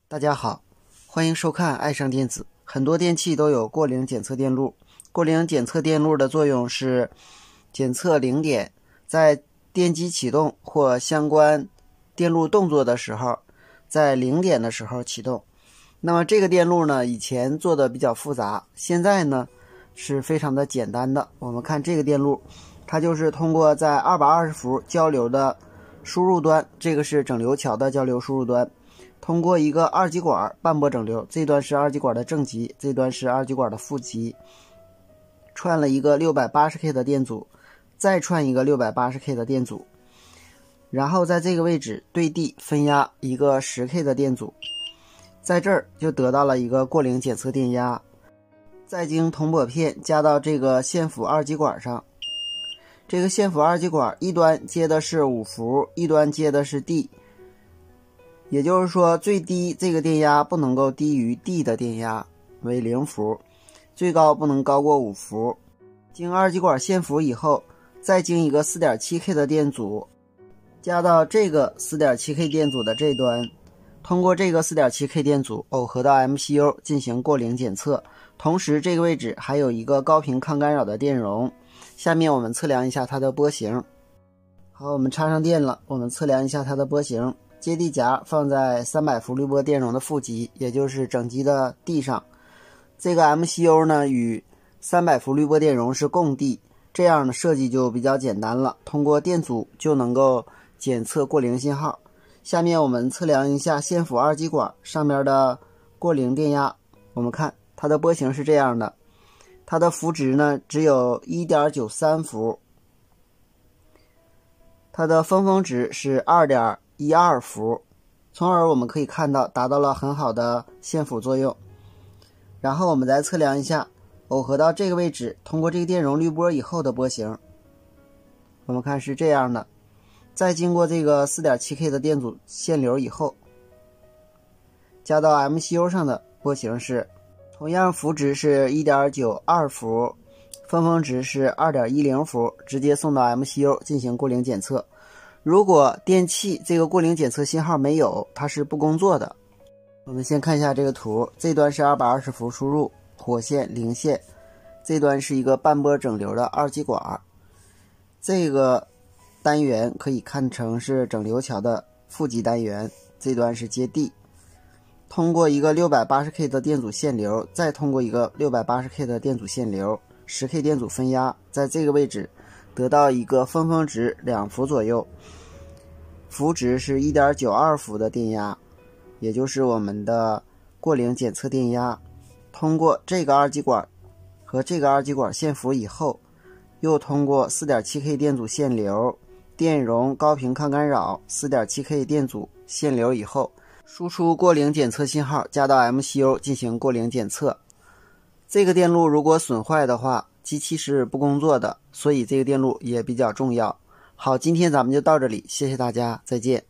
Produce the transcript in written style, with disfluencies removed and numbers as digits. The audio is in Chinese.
大家好，欢迎收看爱上电子。很多电器都有过零检测电路，过零检测电路的作用是检测零点在电机启动或相关电路动作的时候，在零点的时候启动。那么这个电路呢，以前做的比较复杂，现在呢是非常的简单的。我们看这个电路，它就是通过在220伏交流的输入端，这个是整流桥的交流输入端，通过一个二极管半波整流，这端是二极管的正极，这端是二极管的负极，串了一个 680K 的电阻，再串一个 680K 的电阻，然后在这个位置对地分压一个 10K 的电阻，在这儿就得到了一个过零检测电压，再经铜箔片加到这个线辅二极管上，这个线辅二极管一端接的是5伏，一端接的是 D， 也就是说最低这个电压不能够低于 D 的电压为0伏，最高不能高过5伏。经二极管线辅以后，再经一个 4.7K 的电阻加到这个 4.7K 电阻的这端，通过这个 4.7K 电阻耦合到 MCU 进行过零检测。同时这个位置还有一个高频抗干扰的电容，下面我们测量一下它的波形。好，我们插上电了，我们测量一下它的波形。接地夹放在300伏滤波电容的负极，也就是整极的地上。这个 MCU 呢与300伏滤波电容是共地，这样的设计就比较简单了，通过电阻就能够检测过零信号。下面我们测量一下线辅二极管上面的过零电压，我们看它的波形是这样的，它的伏值呢只有 1.93 伏，它的峰值是 2.12 伏，从而我们可以看到达到了很好的线辅作用。然后我们再测量一下耦合到这个位置通过这个电容滤波以后的波形，我们看是这样的，再经过这个 4.7K 的电阻线流以后，加到 MCU 上的波形是同样伏值是 1.92 伏，峰值是 2.10 伏，直接送到 MCU 进行过零检测。如果电器这个过零检测信号没有，它是不工作的。我们先看一下这个图，这端是220伏输入火线零线，这端是一个半波整流的二极管，这个单元可以看成是整流桥的负极单元，这端是接地，通过一个 680K 的电阻线流，再通过一个 680K 的电阻线流， 10K 电阻分压，在这个位置得到一个峰值2伏左右，伏值是 1.92 伏的电压，也就是我们的过零检测电压。通过这个二极管和这个二极管线辅以后，又通过 4.7K 电阻线流、电容高频抗干扰、 4.7K 电阻线流以后，输出过零检测信号加到 MCU 进行过零检测。这个电路如果损坏的话，机器是不工作的，所以这个电路也比较重要。好，今天咱们就到这里，谢谢大家，再见。